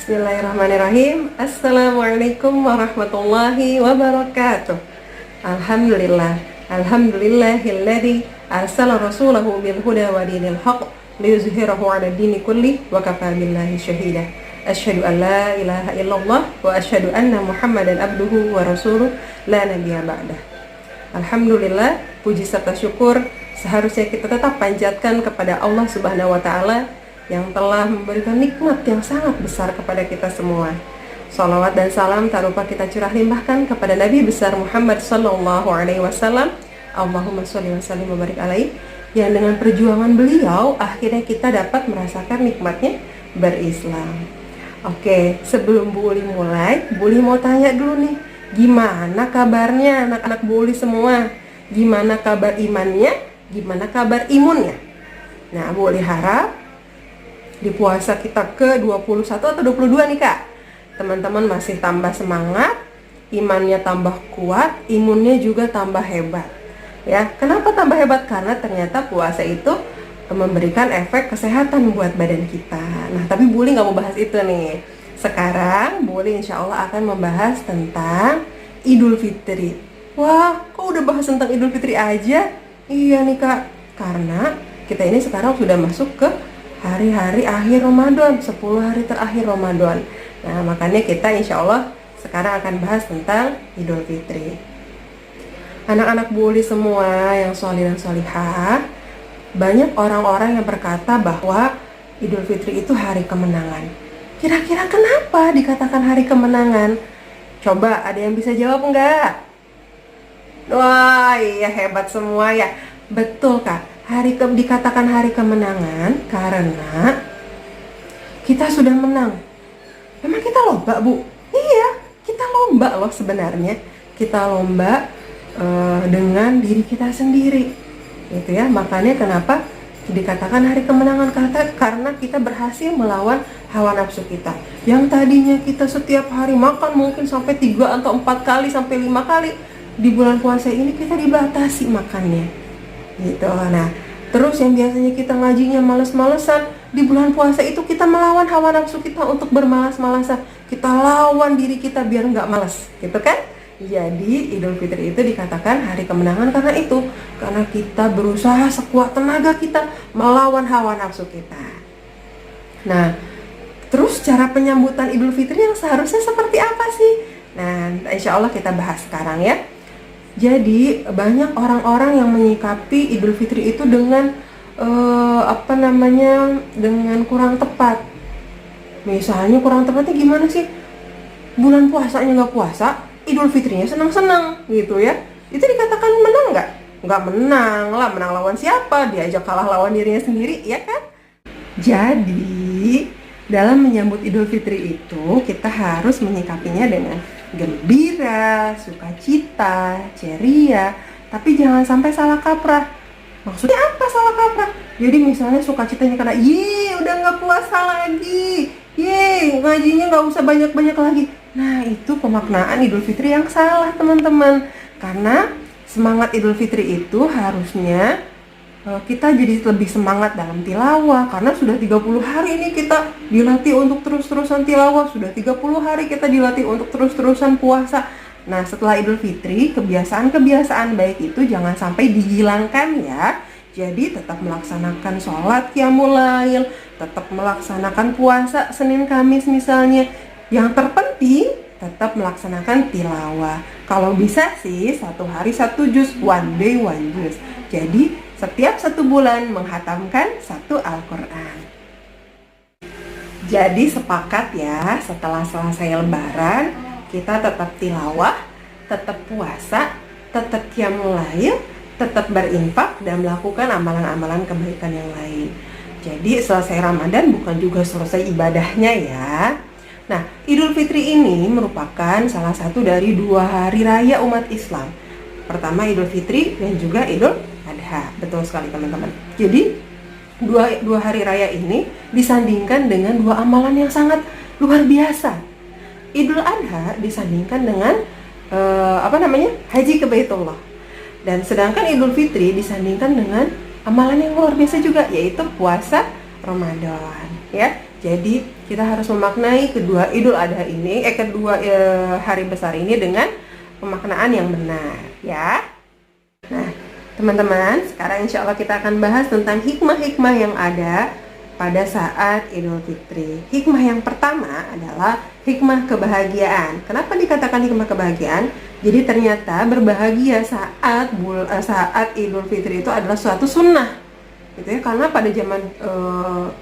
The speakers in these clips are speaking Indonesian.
Bismillahirrahmanirrahim. Assalamualaikum warahmatullahi wabarakatuh. Alhamdulillah. Alhamdulillahilladzi arsala rasulahu bil huda wa dinil haqq liyuzhirahu 'ala dini kulli wa kafa billahi syahida. Asyhadu an la ilaha illallah wa asyhadu anna Muhammadan abduhu wa rasuluh la nabiyya ba'dah. Alhamdulillah, puji serta syukur seharusnya kita tetap panjatkan kepada Allah Subhanahu wa taala yang telah memberikan nikmat yang sangat besar kepada kita semua. Salawat dan salam tak lupa kita curah limpahkan kepada Nabi besar Muhammad sallallahu alaihi wasallam. Allahumma sholli wa sallim wa barik alaihi, yang dengan perjuangan beliau akhirnya kita dapat merasakan nikmatnya berislam. Oke, sebelum Bu Uli mulai, Bu Uli mau tanya dulu nih, gimana kabarnya anak-anak Bu Uli semua? Gimana kabar imannya? Gimana kabar imunnya? Nah, Bu Uli harap di puasa kita ke-21 atau 22 nih Kak, teman-teman masih tambah semangat, imannya tambah kuat, imunnya juga tambah hebat. Ya, kenapa tambah hebat? Karena ternyata puasa itu memberikan efek kesehatan buat badan kita. Nah, tapi Bu Uli nggak mau bahas itu nih. Sekarang Bu Uli insya Allah akan membahas tentang Idul Fitri. Wah, kok udah bahas tentang Idul Fitri aja? Iya nih Kak, karena kita ini sekarang sudah masuk ke hari-hari akhir Ramadan, 10 hari terakhir Ramadan. Nah, makanya kita insya Allah sekarang akan bahas tentang Idul Fitri. Anak-anak Bu Uli semua yang sholih dan sholihah, banyak orang-orang yang berkata bahwa Idul Fitri itu hari kemenangan. Kira-kira kenapa dikatakan hari kemenangan? Coba ada yang bisa jawab enggak? Wah, iya hebat semua ya. Betul Kak. Dikatakan hari kemenangan karena kita sudah menang. Memang kita lomba, Bu? Iya, kita lomba loh sebenarnya. Kita lomba dengan diri kita sendiri, gitu ya. Makanya kenapa dikatakan hari kemenangan? Karena kita berhasil melawan hawa nafsu kita. Yang tadinya kita setiap hari makan mungkin sampai 3 atau 4 kali sampai 5 kali, di bulan puasa ini kita dibatasi makannya. Gitu. Nah, terus yang biasanya kita ngajinya males-malesan, di bulan puasa itu kita melawan hawa nafsu kita untuk bermalas-malasan. Kita lawan diri kita biar nggak malas, gitu kan? Jadi Idul Fitri itu dikatakan hari kemenangan karena itu, karena kita berusaha sekuat tenaga kita melawan hawa nafsu kita. Nah, terus cara penyambutan Idul Fitri yang seharusnya seperti apa sih? Nah, insya Allah kita bahas sekarang ya. Jadi banyak orang-orang yang menyikapi Idul Fitri itu dengan dengan kurang tepat. Misalnya kurang tepatnya gimana sih? Bulan puasanya nggak puasa, Idul Fitrinya senang-senang gitu ya. Itu dikatakan menang nggak? Nggak menang lah, menang lawan siapa? Diajak kalah lawan dirinya sendiri, ya kan? Jadi dalam menyambut Idul Fitri itu kita harus menyikapinya dengan gembira, sukacita, ceria, tapi jangan sampai salah kaprah. Maksudnya apa salah kaprah? Jadi misalnya sukacitanya karena udah nggak puasa lagi, ngajinya nggak usah banyak-banyak lagi. Nah, itu pemaknaan Idul Fitri yang salah teman-teman. Karena semangat Idul Fitri itu harusnya kita jadi lebih semangat dalam tilawah, karena sudah 30 hari ini kita dilatih untuk terus-terusan tilawah, sudah 30 hari kita dilatih untuk terus-terusan puasa. Nah, setelah Idul Fitri, kebiasaan-kebiasaan baik itu jangan sampai dihilangkan ya. Jadi tetap melaksanakan sholat qiyamul lail, tetap melaksanakan puasa Senin Kamis misalnya. Yang terpenting tetap melaksanakan tilawah. Kalau bisa sih 1 hari 1 juz, one day one juz. Jadi setiap 1 bulan menghatamkan 1 Al-Quran. Jadi sepakat ya, setelah selesai lebaran kita tetap tilawah, tetap puasa, tetap qiyamul lail, tetap berinfak dan melakukan amalan-amalan kebaikan yang lain. Jadi selesai Ramadan bukan juga selesai ibadahnya ya. Nah, Idul Fitri ini merupakan salah satu dari 2 hari raya umat Islam. Pertama Idul Fitri dan juga Idul Adha. Betul sekali teman-teman. Jadi dua hari raya ini disandingkan dengan 2 amalan yang sangat luar biasa. Idul Adha disandingkan dengan haji ke Baitullah. Dan sedangkan Idul Fitri disandingkan dengan amalan yang luar biasa juga, yaitu puasa Ramadan ya. Jadi kita harus memaknai kedua hari besar ini dengan pemaknaan yang benar ya. Nah teman-teman, sekarang insya Allah kita akan bahas tentang hikmah-hikmah yang ada pada saat Idul Fitri. Hikmah yang pertama adalah hikmah kebahagiaan. Kenapa dikatakan hikmah kebahagiaan? Jadi ternyata berbahagia saat Idul Fitri itu adalah suatu sunnah, gitu ya. Karena pada zaman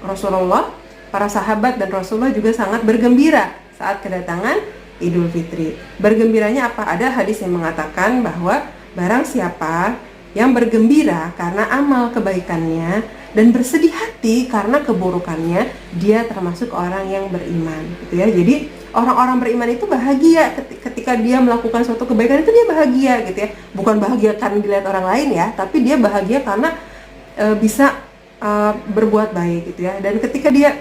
Rasulullah, para sahabat dan Rasulullah juga sangat bergembira saat kedatangan Idul Fitri. Bergembiranya apa? Ada hadis yang mengatakan bahwa barang siapa yang bergembira karena amal kebaikannya dan bersedih hati karena keburukannya, dia termasuk orang yang beriman, gitu ya. Jadi orang-orang beriman itu bahagia ketika dia melakukan suatu kebaikan, itu dia bahagia, gitu ya. Bukan bahagia karena dilihat orang lain ya, tapi dia bahagia karena bisa berbuat baik, gitu ya. Dan ketika dia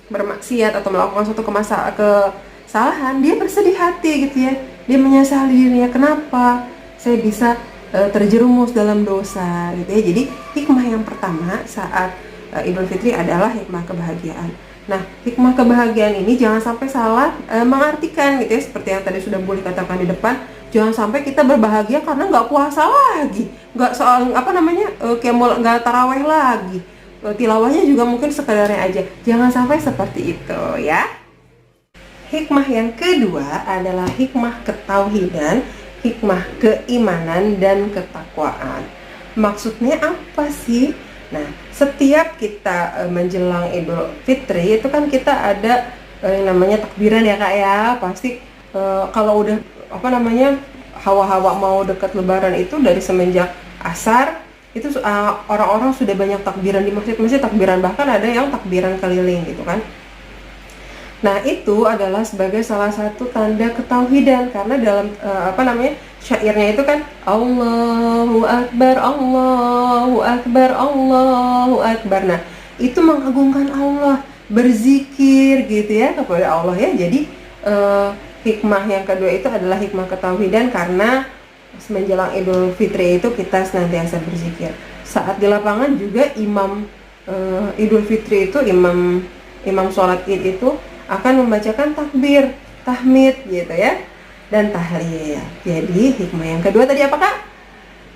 bermaksiat atau melakukan suatu kesalahan, dia bersedih hati, gitu ya. Dia menyesali dirinya, kenapa saya bisa terjerumus dalam dosa, gitu ya. Jadi hikmah yang pertama saat Idul Fitri adalah hikmah kebahagiaan. Nah, hikmah kebahagiaan ini jangan sampai salah mengartikan, gitu ya. Seperti yang tadi sudah boleh katakan di depan, jangan sampai kita berbahagia karena nggak puasa lagi, nggak nggak taraweh lagi, tilawahnya juga mungkin sekadarnya aja. Jangan sampai seperti itu ya. Hikmah yang kedua adalah hikmah ketauhidan, hikmah keimanan dan ketakwaan. Maksudnya apa sih? Nah, setiap kita menjelang Idul Fitri itu kan kita ada yang namanya takbiran ya Kak ya. Pasti kalau udah hawa-hawa mau dekat Lebaran itu dari semenjak asar itu orang-orang sudah banyak takbiran di masjid-masjid, takbiran bahkan ada yang takbiran keliling gitu kan. Nah, itu adalah sebagai salah satu tanda ketauhidan karena dalam syairnya itu kan Allahu Akbar, Allahu Akbar, Allahu Akbar. Nah, itu mengagungkan Allah, berzikir gitu ya kepada Allah ya. Jadi hikmah yang kedua itu adalah hikmah ketauhidan karena menjelang Idul Fitri itu kita senantiasa berzikir. Saat di lapangan juga imam Idul Fitri itu imam sholat Id itu akan membacakan takbir, tahmid gitu ya, dan tahlil. Jadi hikmah yang kedua tadi apa Kak?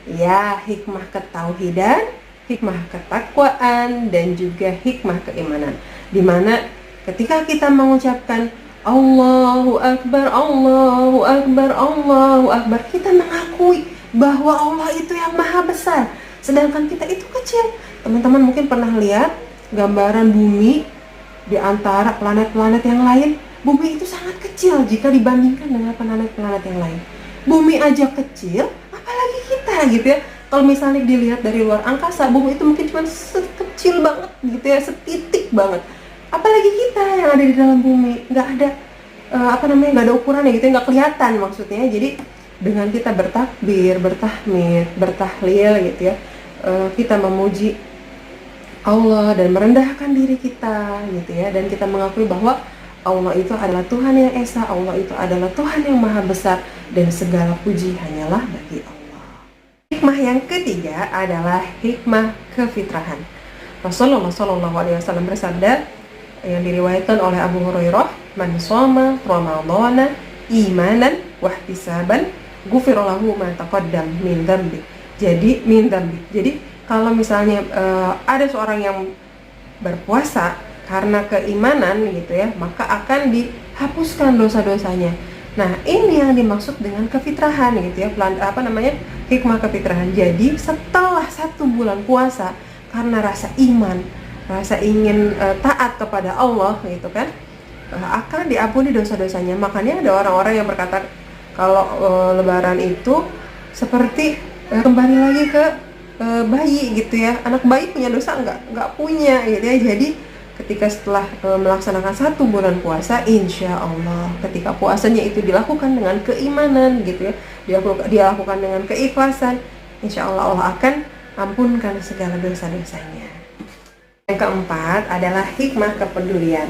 Ya, hikmah ketauhidan, hikmah ketakwaan, dan juga hikmah keimanan. Dimana ketika kita mengucapkan Allahu Akbar, Allahu Akbar, Allahu Akbar, kita mengakui bahwa Allah itu yang maha besar, sedangkan kita itu kecil. Teman-teman mungkin pernah lihat gambaran bumi di antara planet-planet yang lain. Bumi itu sangat kecil jika dibandingkan dengan planet-planet yang lain. Bumi aja kecil, apalagi kita gitu ya. Kalau misalnya dilihat dari luar angkasa, bumi itu mungkin cuma sekecil banget gitu ya, setitik banget. Apalagi kita yang ada di dalam bumi, nggak ada nggak ada ukurannya gitu, nggak kelihatan maksudnya. Jadi dengan kita bertakbir, bertahmid, bertahlil gitu ya, kita memuji Allah dan merendahkan diri kita gitu ya, dan kita mengakui bahwa Allah itu adalah Tuhan yang Esa, Allah itu adalah Tuhan yang Maha Besar, dan segala puji hanyalah bagi Allah. Hikmah yang ketiga adalah hikmah kefitrahan. Rasulullah SAW bersabda yang diriwayatkan oleh Abu Hurairah, "Man shoma Ramadhana imanan wahtisaban, ghufira lahu ma taqaddam min dzambi." Jadi kalau misalnya ada seorang yang berpuasa karena keimanan gitu ya, maka akan dihapuskan dosa-dosanya. Nah, ini yang dimaksud dengan kefitrahan gitu ya, hikmah kefitrahan. Jadi setelah 1 bulan puasa, karena rasa iman, rasa ingin taat kepada Allah gitu kan, akan diampuni dosa-dosanya. Makanya ada orang-orang yang berkata kalau Lebaran itu seperti kembali lagi ke bayi gitu ya. Anak bayi punya dosa nggak punya gitu ya. Jadi ketika setelah melaksanakan 1 bulan puasa, insya Allah ketika puasanya itu dilakukan dengan keimanan gitu ya, dilakukan dengan keikhlasan, insya Allah Allah akan ampunkan segala dosa-dosanya. Yang keempat adalah hikmah kepedulian.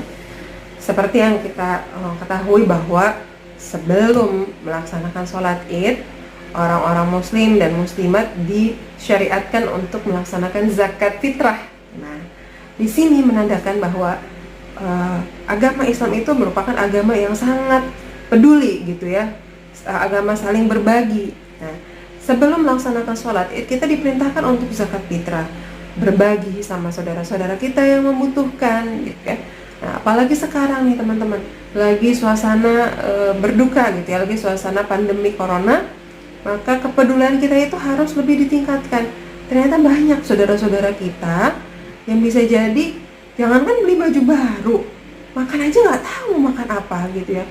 Seperti yang kita ketahui bahwa sebelum melaksanakan sholat Id, orang-orang muslim dan muslimat disyariatkan untuk melaksanakan zakat fitrah. Nah, di sini menandakan bahwa agama Islam itu merupakan agama yang sangat peduli gitu ya, agama saling berbagi. Nah, sebelum melaksanakan sholat Id, kita diperintahkan untuk zakat fitrah, berbagi sama saudara-saudara kita yang membutuhkan gitu ya. Nah, apalagi sekarang nih teman-teman, lagi suasana berduka gitu ya, lagi suasana pandemi corona, maka kepedulian kita itu harus lebih ditingkatkan. Ternyata banyak saudara-saudara kita yang bisa jadi jangankan beli baju baru, makan aja nggak tahu mau makan apa gitu ya.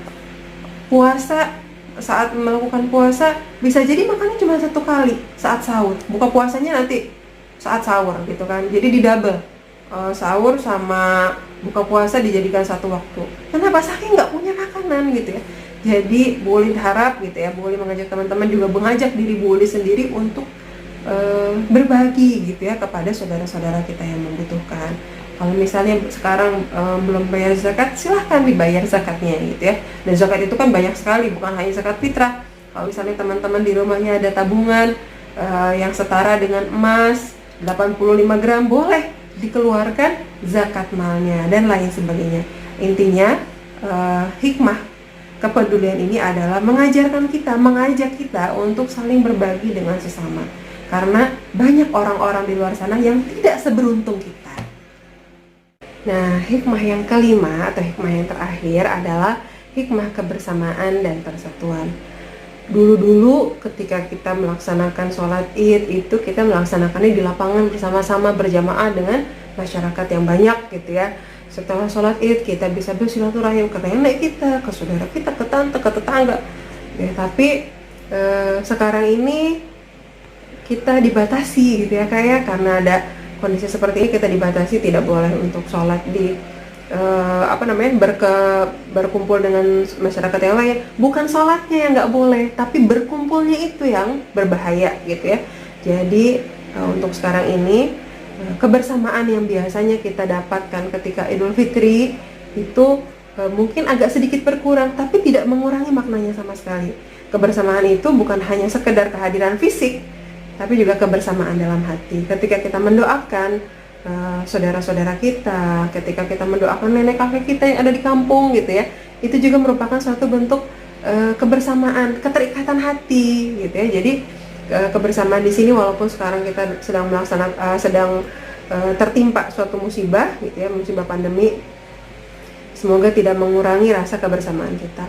Puasa, saat melakukan puasa bisa jadi makannya cuma 1 kali saat sahur, buka puasanya nanti saat sahur gitu kan, jadi di double, sahur sama buka puasa dijadikan satu waktu. Kenapa? Saking nggak punya makanan gitu ya. Jadi Bu Uli harap gitu ya, Bu Uli mengajak teman-teman juga mengajak diri Bu Uli sendiri untuk berbagi gitu ya kepada saudara-saudara kita yang membutuhkan. Kalau misalnya sekarang belum bayar zakat, silahkan dibayar zakatnya gitu ya. Dan zakat itu kan banyak sekali, bukan hanya zakat fitrah. Kalau misalnya teman-teman di rumahnya ada tabungan yang setara dengan emas 85 gram, boleh dikeluarkan zakat malnya dan lain sebagainya. Intinya hikmah kepedulian ini adalah mengajak kita untuk saling berbagi dengan sesama. Karena banyak orang-orang di luar sana yang tidak seberuntung kita. Nah, hikmah yang kelima atau hikmah yang terakhir adalah hikmah kebersamaan dan persatuan. Dulu-dulu ketika kita melaksanakan sholat Id itu kita melaksanakannya di lapangan bersama-sama berjamaah dengan masyarakat yang banyak gitu ya. Setelah sholat Id kita bisa bersilaturahim ke nenek kita, ke saudara kita, ke tante, ke tetangga. Ya, tapi sekarang ini kita dibatasi gitu ya, kayak karena ada kondisi seperti ini kita dibatasi, tidak boleh untuk sholat di berkumpul dengan masyarakat yang lain. Bukan sholatnya yang nggak boleh, tapi berkumpulnya itu yang berbahaya gitu ya. Jadi untuk sekarang ini kebersamaan yang biasanya kita dapatkan ketika Idul Fitri itu mungkin agak sedikit berkurang, tapi tidak mengurangi maknanya sama sekali. Kebersamaan itu bukan hanya sekedar kehadiran fisik, tapi juga kebersamaan dalam hati. Ketika kita mendoakan saudara-saudara kita, ketika kita mendoakan nenek kakek kita yang ada di kampung gitu ya, itu juga merupakan suatu bentuk kebersamaan, keterikatan hati gitu ya. Jadi kebersamaan di sini walaupun sekarang kita sedang tertimpa suatu musibah gitu ya, musibah pandemi, semoga tidak mengurangi rasa kebersamaan kita.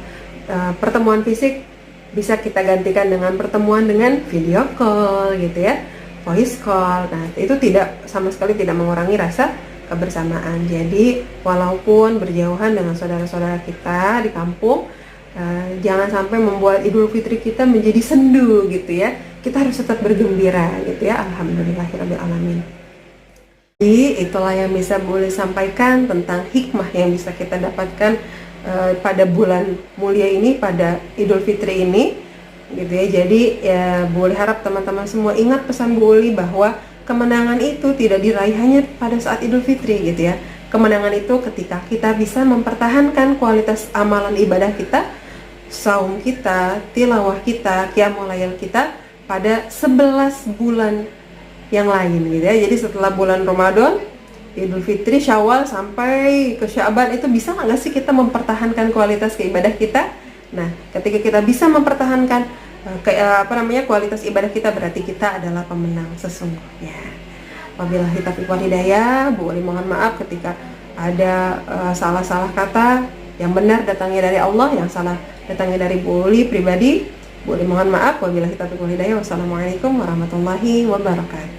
Pertemuan fisik bisa kita gantikan dengan pertemuan dengan video call gitu ya, voice call. Nah, itu sama sekali tidak mengurangi rasa kebersamaan. Jadi walaupun berjauhan dengan saudara-saudara kita di kampung, jangan sampai membuat Idul Fitri kita menjadi sendu gitu ya. Kita harus tetap bergembira gitu ya. Alhamdulillahirabbil alamin. Jadi itulah yang bisa boleh sampaikan tentang hikmah yang bisa kita dapatkan pada bulan mulia ini, pada Idul Fitri ini gitu ya. Jadi ya boleh harap teman-teman semua ingat pesan Bu Uli bahwa kemenangan itu tidak diraih hanya pada saat Idul Fitri gitu ya. Kemenangan itu ketika kita bisa mempertahankan kualitas amalan ibadah kita, saum kita, tilawah kita, qiyamul lail kita pada 11 bulan yang lain gitu ya. Jadi setelah bulan Ramadan, Idul Fitri, Syawal sampai ke Sya'ban, itu bisa nggak sih kita mempertahankan kualitas keibadah kita? Nah, ketika kita bisa mempertahankan kualitas ibadah kita, berarti kita adalah pemenang sesungguhnya. Wabillahi taufiq wal hidayah. Bu Uli mohon maaf ketika ada salah-salah kata. Yang benar datangnya dari Allah, yang salah datangnya dari Bu Uli pribadi. Bu Uli mohon maaf. Wabillahi taufiq wal hidayah. Wassalamualaikum warahmatullahi wabarakatuh.